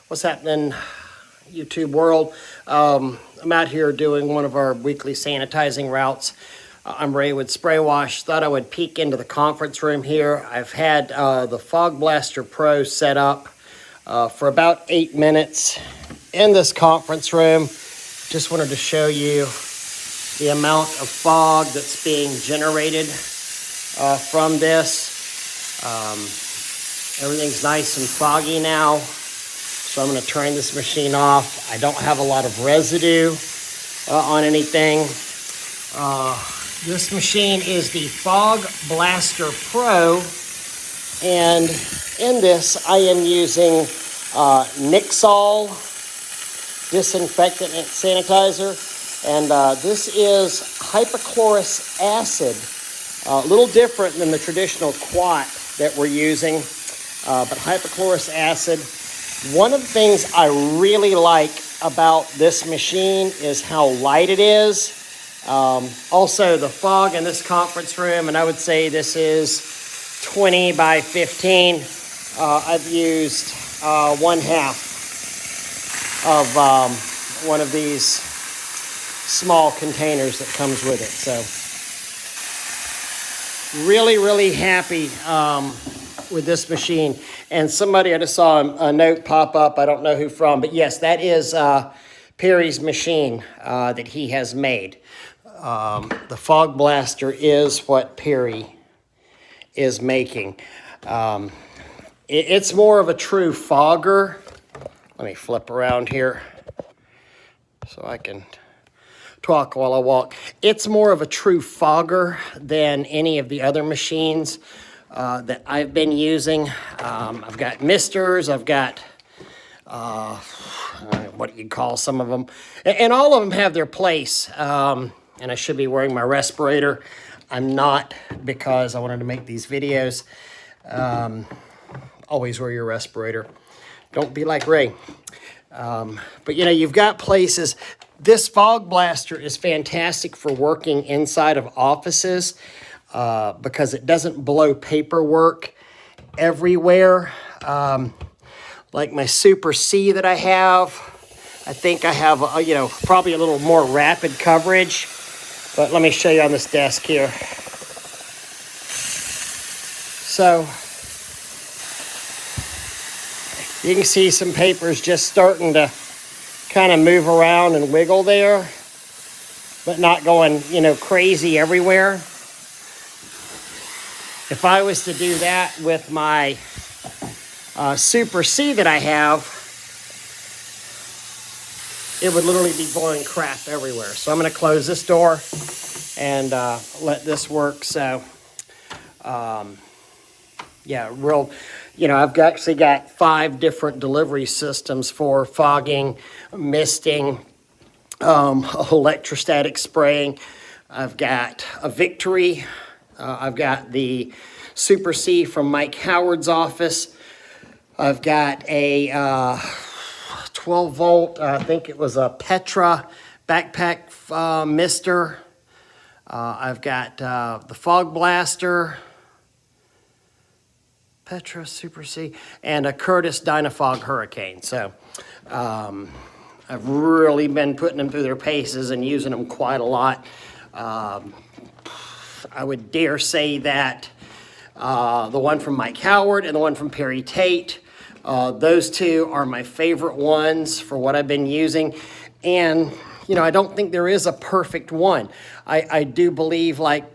What's happening, YouTube world? I'm out here doing one of our weekly sanitizing routes. I'm Ray with Spray Wash. Thought I would peek into the conference room here. I've had the Fog Blaster Pro set up for about 8 minutes in this conference room. Just wanted to show you the amount of fog that's being generated from this. Everything's nice and foggy now. So I'm going to turn this machine off. I don't have a lot of residue on anything. This machine is the Fog Blaster Pro, and in this I am using NixAll disinfectant and sanitizer, and this is hypochlorous acid, a little different than the traditional quat that we're using, but hypochlorous acid. One of the things I really like about this machine is how light it is. Also, the fog in this conference room, and I would say this is 20 by 15. I've used 1/2 of one of these small containers that comes with it. So, really happy with this machine. And somebody, I just saw a note pop up, I don't know who from, but yes, that is Perry's machine that he has made. The Fog Blaster is what Perry is making. It's more of a true fogger. Let me flip around here so I can talk while I walk. It's more of a true fogger than any of the other machines that I've been using. I've got misters, I've got, what do you call some of them? And all of them have their place. And I should be wearing my respirator. I'm not, because I wanted to make these videos. Always wear your respirator. Don't be like Ray. But you know, you've got places. This Fog Blaster is fantastic for working inside of offices. Because it doesn't blow paperwork everywhere. Like my Super C that I have, I think I have, probably a little more rapid coverage. But let me show you on this desk here. So, you can see some papers just starting to kind of move around and wiggle there, but not going, crazy everywhere. If I was to do that with my Super C that I have, it would literally be blowing crap everywhere. So I'm going to close this door and let this work. So, I've actually got 5 different delivery systems for fogging, misting, electrostatic spraying. I've got a Victory. I've got the Super C from Mike Howard's office. I've got a 12-volt, I think it was a Petra backpack mister. I've got the Fog Blaster, Petra, Super C, and a Curtis Dynafog Hurricane. So I've really been putting them through their paces and using them quite a lot. I would dare say that the one from Mike Howard and the one from Perry Tate, those two are my favorite ones for what I've been using. And, I don't think there is a perfect one. I do believe, like,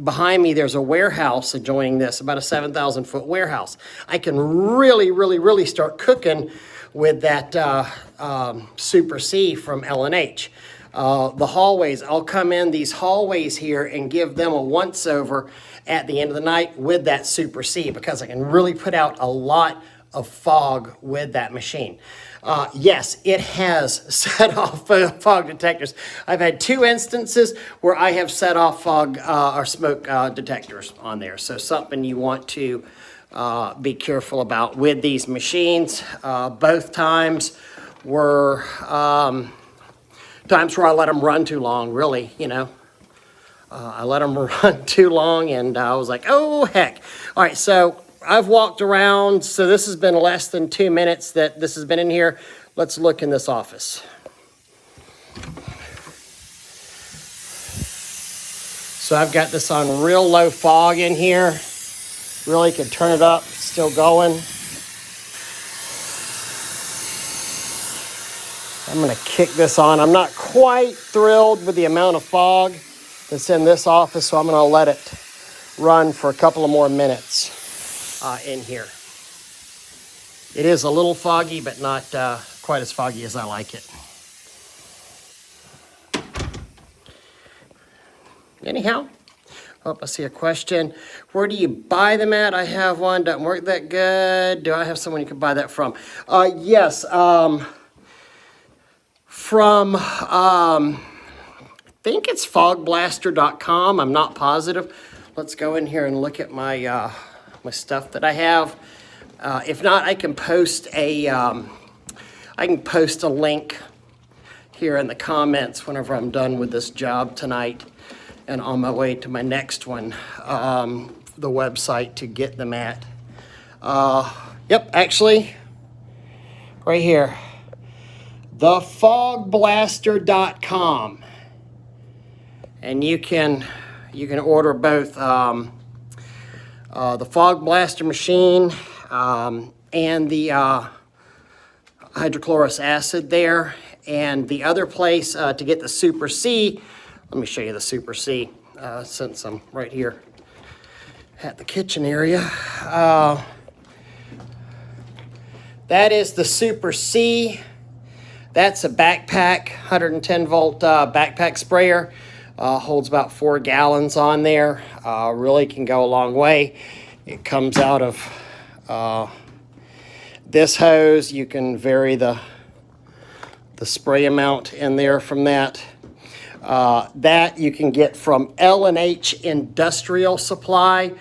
behind me there's a warehouse adjoining this, about a 7,000-foot warehouse. I can really start cooking with that Super C from L&H. The hallways, I'll come in these hallways here and give them a once-over at the end of the night with that Super C, because I can really put out a lot of fog with that machine. Yes, it has set off fog detectors. I've had 2 instances where I have set off fog or smoke detectors on there. So something you want to be careful about with these machines. Both times were times where I let them run too long, really, I let them run too long, and I was like, oh, heck. All right, so I've walked around, so this has been less than 2 minutes that this has been in here. Let's look in this office. So I've got this on real low fog in here. Really could turn it up, it's still going. I'm gonna kick this on. I'm not quite thrilled with the amount of fog that's in this office, so I'm gonna let it run for a couple of more minutes in here. It is a little foggy, but not quite as foggy as I like it. Anyhow, I see a question. Where do you buy them at? I have one, doesn't work that good. Do I have someone you can buy that from? Yes, from, I think it's fogblaster.com. I'm not positive. Let's go in here and look at my, my stuff that I have. If not, I can post a link here in the comments whenever I'm done with this job tonight and on my way to my next one, the website to get them at. Yep, actually, right here, thefogblaster.com. And you can order both the Fog Blaster machine and the hydrochloric acid there. And the other place to get the Super C, let me show you the Super C since I'm right here at the kitchen area. That is the Super C. That's a backpack, 110 volt backpack sprayer. Holds about 4 gallons on there. Really can go a long way. It comes out of this hose. You can vary the spray amount in there from that. That you can get from L&H Industrial Supply.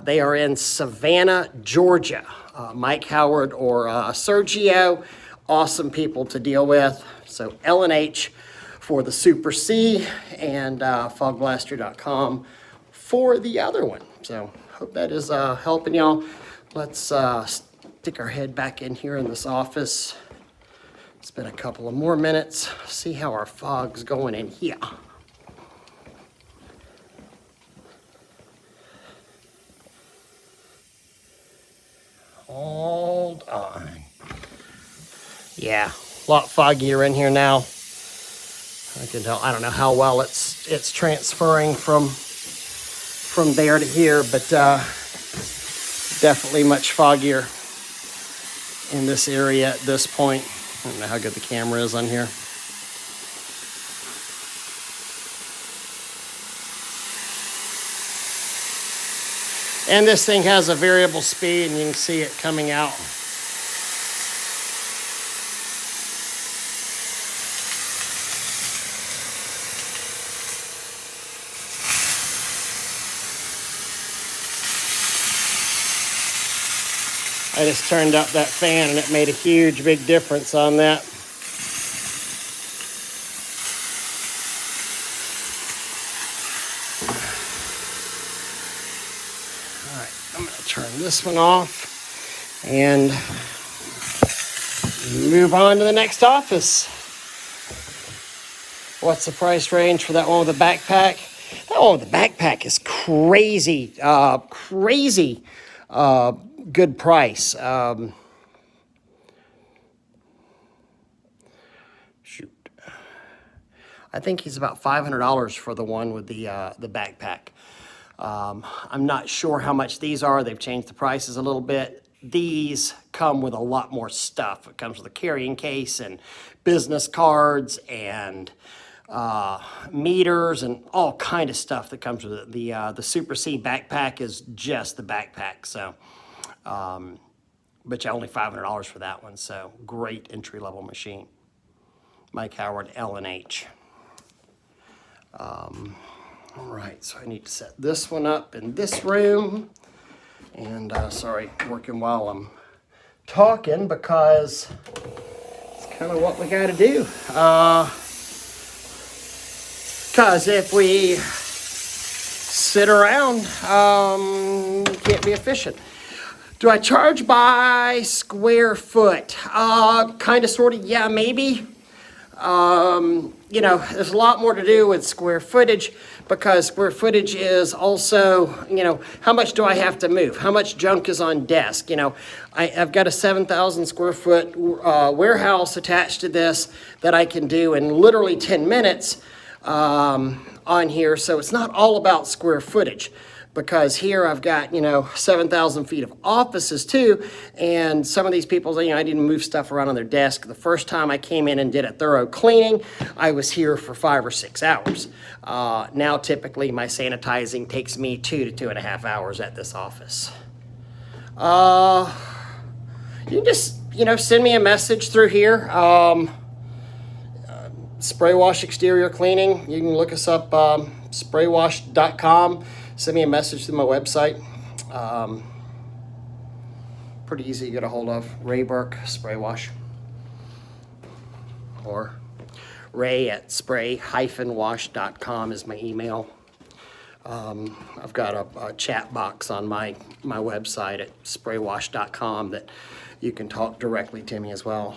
They are in Savannah, Georgia. Mike Howard or Sergio, awesome people to deal with. So L&H for the Super C and fogblaster.com for the other one. So hope that is helping y'all. Let's stick our head back in here in this office. Spend a couple of more minutes, see how our fog's going in here. Hold on. Yeah, a lot foggier in here now. I can tell. I don't know how well it's transferring from there to here, but definitely much foggier in this area at this point. I don't know how good the camera is on here. And this thing has a variable speed, and you can see it coming out. I just turned up that fan and it made a huge, big difference on that. All right, I'm going to turn this one off and move on to the next office. What's the price range for that one with the backpack? That one with the backpack is crazy, crazy. Good price. Shoot, I think he's about $500 for the one with the backpack. I'm not sure how much these are. They've changed the prices a little bit. These come with a lot more stuff. It comes with a carrying case and business cards and meters and all kind of stuff that comes with it. The Super C backpack is just the backpack, so. But only $500 for that one, so great entry-level machine. Mike Howard, L&H. All right, so I need to set this one up in this room. And sorry, working while I'm talking because it's kind of what we got to do. Because if we sit around, can't be efficient. Do I charge by square foot? Kind of, sort of, yeah, maybe. You know, there's a lot more to do with square footage, because square footage is also, you know, how much do I have to move? How much junk is on desk? You know, I've got a 7,000 square foot warehouse attached to this that I can do in literally 10 minutes on here. So it's not all about square footage, because here I've got, you know, 7,000 feet of offices too. And some of these people, you know, I didn't move stuff around on their desk. The first time I came in and did a thorough cleaning, I was here for 5 or 6 hours. Now typically my sanitizing takes me 2 to 2.5 hours at this office. You can just, you know, send me a message through here. Spray wash exterior cleaning. You can look us up, spraywash.com. Send me a message through my website. Pretty easy to get a hold of. Ray Burke, Spray Wash. Or Ray at spray-wash.com is my email. I've got a chat box on my website at spraywash.com that you can talk directly to me as well.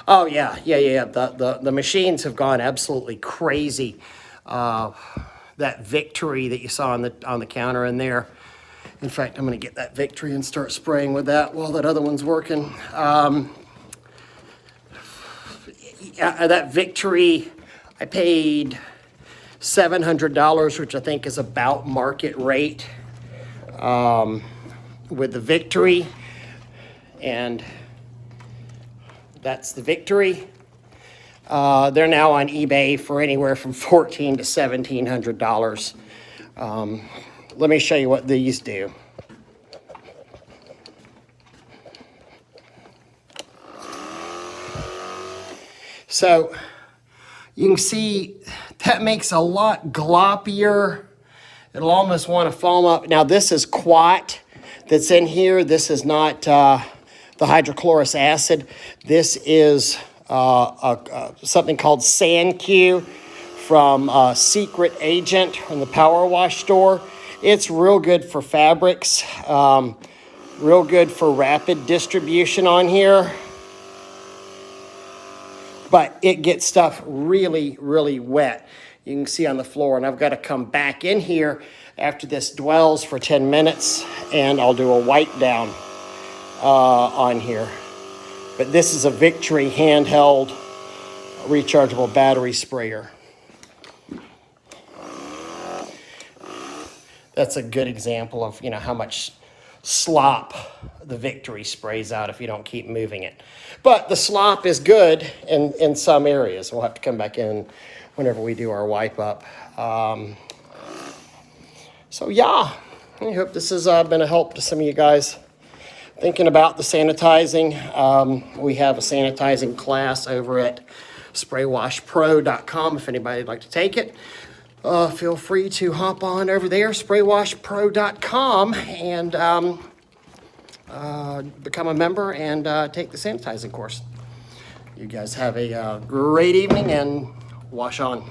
Oh yeah. The machines have gone absolutely crazy. That Victory that you saw on the counter in there. In fact, I'm going to get that Victory and start spraying with that while that other one's working. That Victory, I paid $700, which I think is about market rate with the Victory. And that's the Victory. They're now on eBay for anywhere from $1,400 to $1,700. Let me show you what these do. So you can see that makes a lot gloppier. It'll almost want to foam up. Now this is quat that's in here. This is not the hydrochloric acid. This is something called SandQ from Secret Agent from the Power Wash store. It's real good for fabrics, real good for rapid distribution on here. But it gets stuff really, really wet. You can see on the floor, and I've got to come back in here after this dwells for 10 minutes, and I'll do a wipe down on here. But this is a Victory handheld rechargeable battery sprayer. That's a good example of, you know, how much slop the Victory sprays out if you don't keep moving it. But the slop is good in some areas. We'll have to come back in whenever we do our wipe up. So yeah, I hope this has been a help to some of you guys thinking about the sanitizing. We have a sanitizing class over at spraywashpro.com if anybody would like to take it. Feel free to hop on over there, spraywashpro.com, and become a member and take the sanitizing course. You guys have a great evening and wash on.